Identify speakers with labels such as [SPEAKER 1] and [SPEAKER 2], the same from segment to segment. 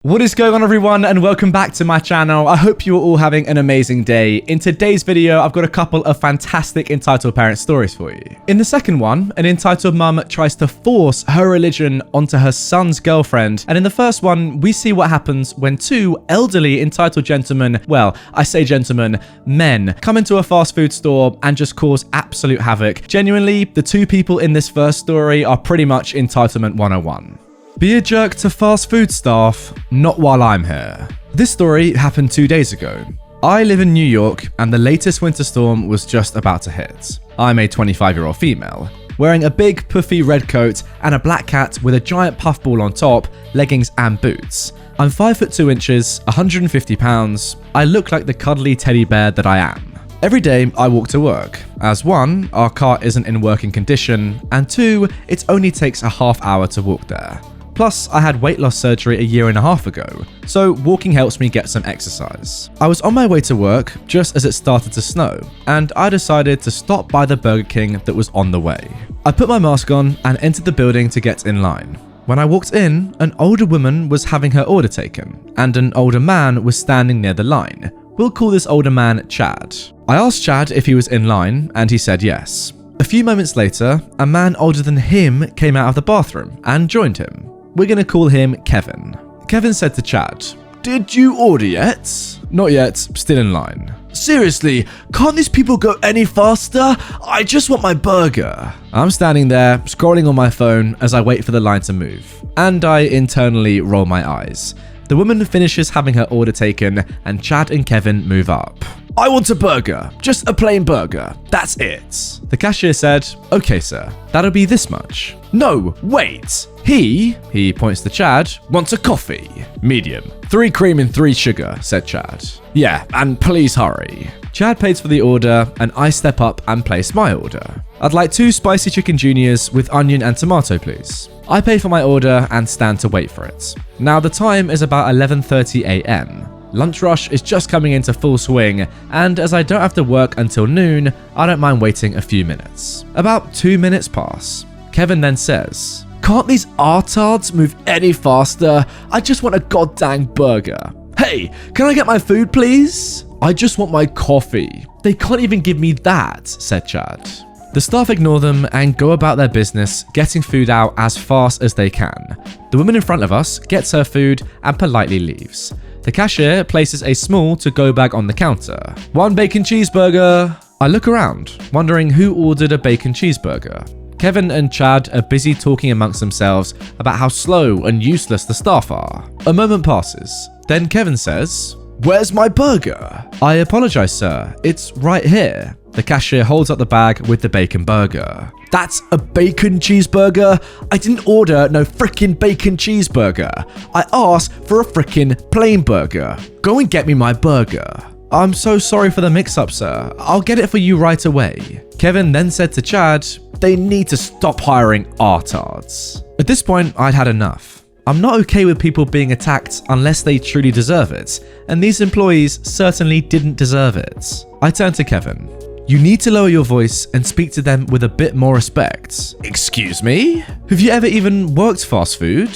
[SPEAKER 1] What is going on, everyone, and welcome back to my channel. I hope you are all having an amazing day. In today's video, I've got a couple of fantastic entitled parent stories for you. In the second one, an entitled mum tries to force her religion onto her son's girlfriend, and in the first one, we see what happens when two elderly entitled gentlemen, well, I say gentlemen, men, come into a fast food store and just cause absolute havoc. Genuinely, the two people in this first story are pretty much entitlement 101. Be a jerk to fast food staff, not while I'm here. This story happened 2 days ago. I live in New York and the latest winter storm was just about to hit. I'm a 25-year-old female, wearing a big puffy red coat and a black hat with a giant puffball on top, leggings and boots. I'm 5 foot 2 inches, 150 pounds. I look like the cuddly teddy bear that I am. Every day I walk to work, as one, our car isn't in working condition, and two, it only takes a half hour to walk there. Plus, I had weight loss surgery a year and a half ago, so walking helps me get some exercise. I was on my way to work just as it started to snow, and I decided to stop by the Burger King that was on the way. I put my mask on and entered the building to get in line. When I walked in, an older woman was having her order taken, and an older man was standing near the line. We'll call this older man Chad. I asked Chad if he was in line, and he said yes. A few moments later, a man older than him came out of the bathroom and joined him. We're gonna call him Kevin. Kevin said to Chad, "Did you order yet?" "Not yet, still in line." "Seriously, can't these people go any faster? I just want my burger." I'm standing there, scrolling on my phone as I wait for the line to move, and I internally roll my eyes. The woman finishes having her order taken, and Chad and Kevin move up. "I want a burger, just a plain burger, that's it." The cashier said, "Okay, sir, that'll be this much." "No, wait. He points to Chad, wants a coffee. Medium. 3 cream and 3 sugar, said Chad. "Yeah, and please hurry." Chad pays for the order, and I step up and place my order. "I'd like 2 spicy chicken juniors with onion and tomato, please." I pay for my order and stand to wait for it. Now the time is about 11:30 a.m. Lunch rush is just coming into full swing, and as I don't have to work until noon, I don't mind waiting a few minutes. About 2 minutes pass. Kevin then says, "Can't these artards move any faster? I just want a goddamn burger." "Hey, can I get my food, please?" "I just want my coffee." "They can't even give me that," said Chad. The staff ignore them and go about their business, getting food out as fast as they can. The woman in front of us gets her food and politely leaves. The cashier places a small to-go bag on the counter. "1 bacon cheeseburger." I look around, wondering who ordered a bacon cheeseburger. Kevin and Chad are busy talking amongst themselves about how slow and useless the staff are. A moment passes. Then Kevin says, "Where's my burger?" "I apologize, sir. It's right here." The cashier holds up the bag with the bacon burger. "That's a bacon cheeseburger? I didn't order no frickin' bacon cheeseburger. I asked for a frickin' plain burger. Go and get me my burger." "I'm so sorry for the mix-up, sir. I'll get it for you right away." Kevin then said to Chad, "They need to stop hiring artards." At this point, I'd had enough. I'm not okay with people being attacked unless they truly deserve it, and these employees certainly didn't deserve it. I turned to Kevin. "You need to lower your voice and speak to them with a bit more respect." "Excuse me? Have you ever even worked fast food?"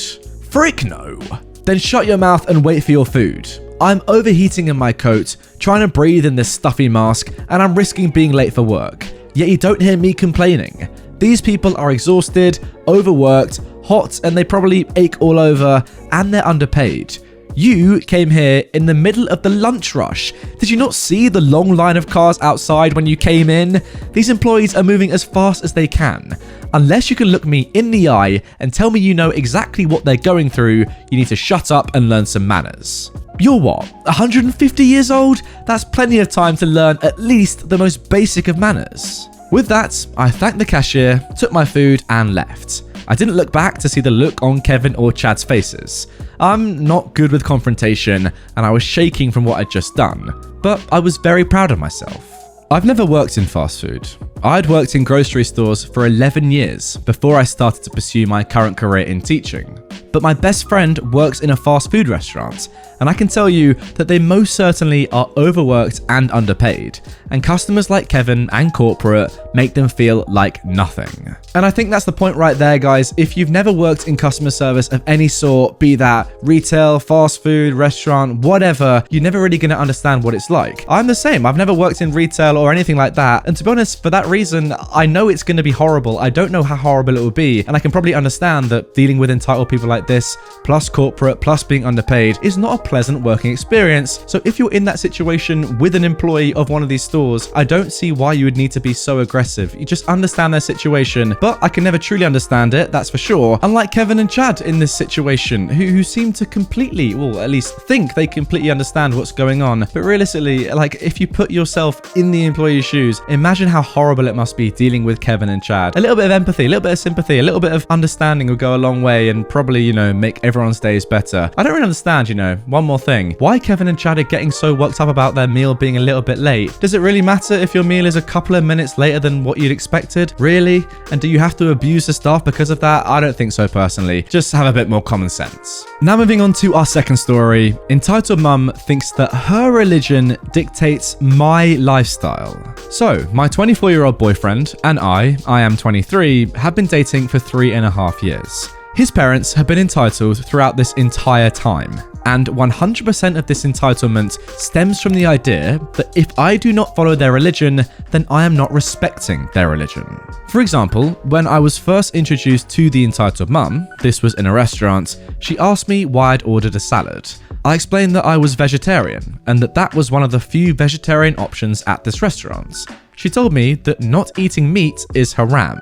[SPEAKER 1] "Frick no." "Then shut your mouth and wait for your food. I'm overheating in my coat, trying to breathe in this stuffy mask, and I'm risking being late for work. Yet you don't hear me complaining. These people are exhausted, overworked, hot, and they probably ache all over, and they're underpaid. You came here in the middle of the lunch rush. Did you not see the long line of cars outside when you came in? These employees are moving as fast as they can. Unless you can look me in the eye and tell me you know exactly what they're going through, you need to shut up and learn some manners." "You're what, 150 years old? That's plenty of time to learn at least the most basic of manners." With that, I thanked the cashier, took my food, and left. I didn't look back to see the look on Kevin or Chad's faces. I'm not good with confrontation, and I was shaking from what I'd just done, but I was very proud of myself. I've never worked in fast food. I'd worked in grocery stores for 11 years before I started to pursue my current career in teaching. but my best friend works in a fast food restaurant, and I can tell you that they most certainly are overworked and underpaid, and customers like Kevin and corporate make them feel like nothing. And I think that's the point right there, guys. If you've never worked in customer service of any sort, be that retail, fast food, restaurant, whatever, you're never really going to understand what it's like. I'm the same. I've never worked in retail or anything like that, and to be honest, for that reason, I know it's going to be horrible. I don't know how horrible it will be, and I can probably understand that dealing with entitled people like this, plus corporate, plus being underpaid, is not a pleasant working experience. So if you're in that situation with an employee of one of these stores, I don't see why you would need to be so aggressive. You just understand their situation, but I can never truly understand it, that's for sure. Unlike Kevin and Chad in this situation, who seem to completely, well, at least think they completely understand what's going on. But realistically, like, if you put yourself in the employee's shoes, imagine how horrible it must be dealing with Kevin and Chad. A little bit of empathy, a little bit of sympathy, a little bit of understanding will go a long way and probably, make everyone's days better. I don't really understand, one more thing. Why Kevin and Chad are getting so worked up about their meal being a little bit late? Does it really matter if your meal is a couple of minutes later than what you'd expected? Really? And do you have to abuse the staff because of that? I don't think so personally. Just have a bit more common sense. Now moving on to our second story. Entitled Mum thinks that her religion dictates my lifestyle. So, my 24-year-old boyfriend and I am 23, have been dating for 3.5 years. His parents have been entitled throughout this entire time, and 100% of this entitlement stems from the idea that if I do not follow their religion, then I am not respecting their religion. For example, when I was first introduced to the entitled mum, this was in a restaurant, she asked me why I'd ordered a salad. I explained that I was vegetarian, and that was one of the few vegetarian options at this restaurant. She told me that not eating meat is haram.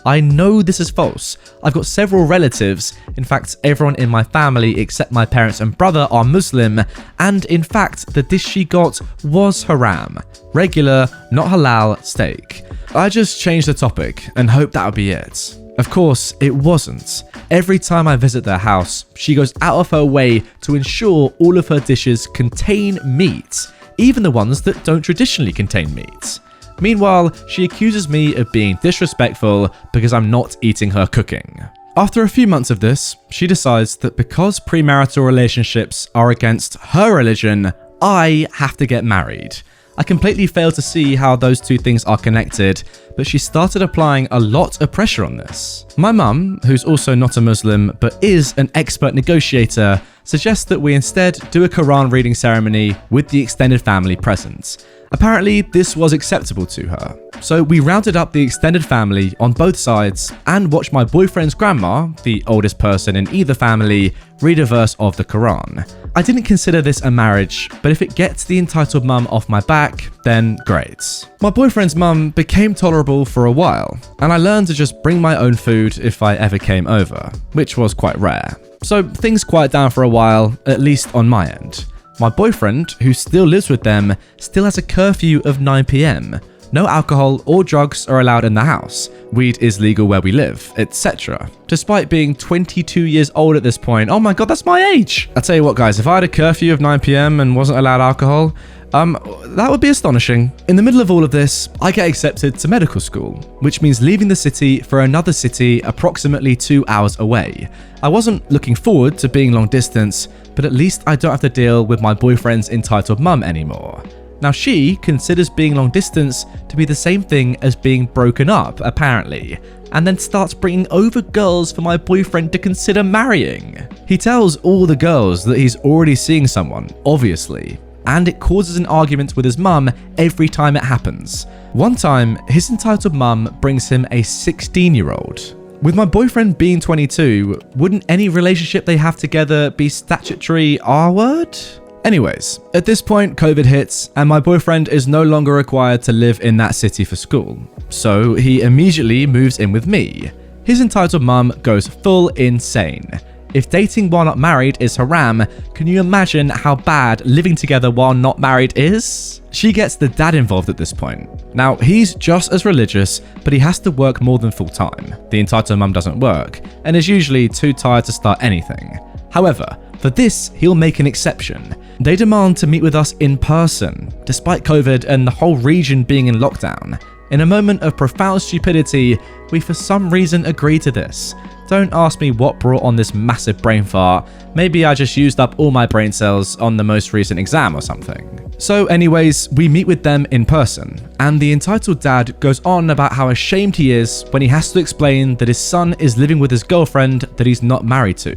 [SPEAKER 1] I know this is false. I've got several relatives, in fact everyone in my family except my parents and brother are Muslim, and in fact the dish she got was haram. Regular, not halal steak. I just changed the topic and hoped that would be it. Of course, it wasn't. Every time I visit their house, she goes out of her way to ensure all of her dishes contain meat, even the ones that don't traditionally contain meat. Meanwhile, she accuses me of being disrespectful because I'm not eating her cooking. After a few months of this, she decides that because premarital relationships are against her religion, I have to get married. I completely fail to see how those two things are connected, but she started applying a lot of pressure on this. My mum, who's also not a Muslim but is an expert negotiator, suggests that we instead do a Quran reading ceremony with the extended family present. Apparently, this was acceptable to her. So we rounded up the extended family on both sides and watched my boyfriend's grandma, the oldest person in either family, read a verse of the Quran. I didn't consider this a marriage, but if it gets the entitled mum off my back, then great. My boyfriend's mum became tolerable for a while, and I learned to just bring my own food if I ever came over, which was quite rare. So things quiet down for a while, at least on my end. My boyfriend, who still lives with them, still has a curfew of 9 PM. No alcohol or drugs are allowed in the house. Weed is legal where we live, etc. Despite being 22 years old at this point. Oh my god, that's my age! I'll tell you what guys, if I had a curfew of 9 PM and wasn't allowed alcohol, that would be astonishing. In the middle of all of this, I get accepted to medical school, which means leaving the city for another city approximately 2 hours away. I wasn't looking forward to being long distance, but at least I don't have to deal with my boyfriend's entitled mum anymore. Now she considers being long distance to be the same thing as being broken up, apparently, and then starts bringing over girls for my boyfriend to consider marrying. He tells all the girls that he's already seeing someone, obviously, and it causes an argument with his mum every time it happens. One time, his entitled mum brings him a 16-year-old. With my boyfriend being 22, wouldn't any relationship they have together be statutory R-word? Anyways, at this point COVID hits and my boyfriend is no longer required to live in that city for school, so he immediately moves in with me. His entitled mum goes full insane. If dating while not married is haram, can you imagine how bad living together while not married is? She gets the dad involved at this point. Now, he's just as religious, but he has to work more than full time. The entitled mum doesn't work, and is usually too tired to start anything. However, for this, he'll make an exception. They demand to meet with us in person, despite COVID and the whole region being in lockdown. In a moment of profound stupidity, we for some reason agree to this. Don't ask me what brought on this massive brain fart. Maybe I just used up all my brain cells on the most recent exam or something. So anyways, we meet with them in person, and the entitled dad goes on about how ashamed he is when he has to explain that his son is living with his girlfriend that he's not married to.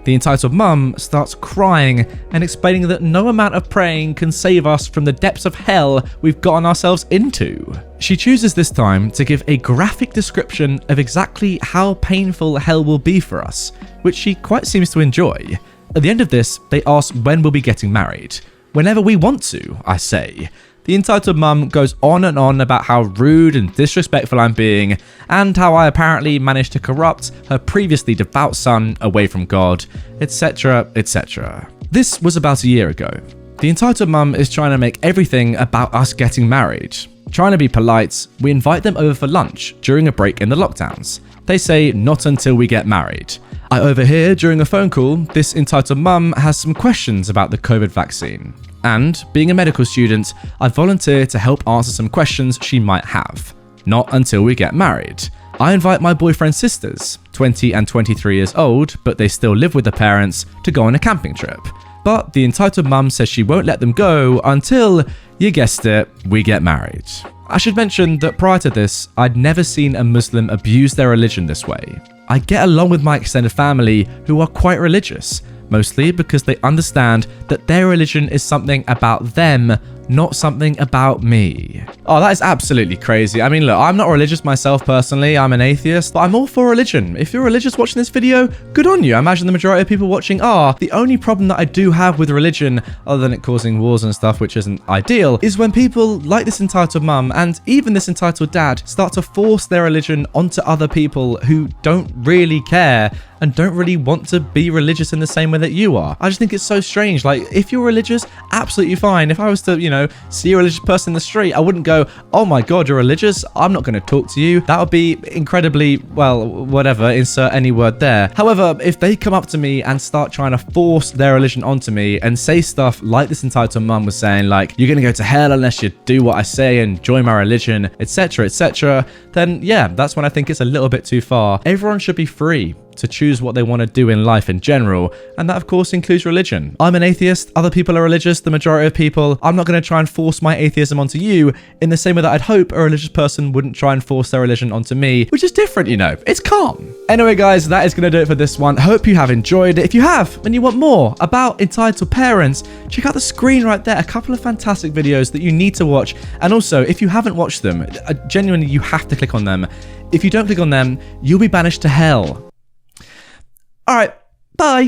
[SPEAKER 1] The entitled mum starts crying and explaining that no amount of praying can save us from the depths of hell we've gotten ourselves into. She chooses this time to give a graphic description of exactly how painful hell will be for us, which she quite seems to enjoy. At the end of this, they ask when we'll be getting married. Whenever we want to, I say. The entitled mum goes on and on about how rude and disrespectful I'm being, and how I apparently managed to corrupt her previously devout son away from God, etc, etc. This was about a year ago. The entitled mum is trying to make everything about us getting married. Trying to be polite, we invite them over for lunch during a break in the lockdowns. They say not until we get married. I overhear during a phone call, this entitled mum has some questions about the COVID vaccine. And, being a medical student, I volunteer to help answer some questions she might have. Not until we get married. I invite my boyfriend's sisters, 20 and 23 years old, but they still live with their parents, to go on a camping trip. But the entitled mum says she won't let them go until, you guessed it, we get married. I should mention that prior to this, I'd never seen a Muslim abuse their religion this way. I get along with my extended family who are quite religious, mostly because they understand that their religion is something about them, not something about me. Oh, that is absolutely crazy. I mean, look, I'm not religious myself personally, I'm an atheist, but I'm all for religion. If you're religious watching this video, good on you. I imagine the majority of people watching are. The only problem that I do have with religion, other than it causing wars and stuff, which isn't ideal, is when people like this entitled mum and even this entitled dad start to force their religion onto other people who don't really care and don't really want to be religious in the same way that you are. I just think it's so strange. Like, if you're religious, absolutely fine. If I was to, see a religious person in the street, I wouldn't go, oh my God, you're religious? I'm not going to talk to you. That would be incredibly, well, whatever, insert any word there. However, if they come up to me and start trying to force their religion onto me and say stuff like this entitled mum was saying, like, you're going to go to hell unless you do what I say and join my religion, etc, etc, then yeah, that's when I think it's a little bit too far. Everyone should be free to choose what they want to do in life in general, and that of course includes religion. I'm an atheist, other people are religious, the majority of people. I'm not going to try and force my atheism onto you in the same way that I'd hope a religious person wouldn't try and force their religion onto me, which is different, it's calm. Anyway guys, that is going to do it for this one. Hope you have enjoyed it. If you have and you want more about entitled parents, check out the screen right there, a couple of fantastic videos that you need to watch, and also if you haven't watched them, genuinely you have to click on them. If you don't click on them, you'll be banished to hell. All right, bye.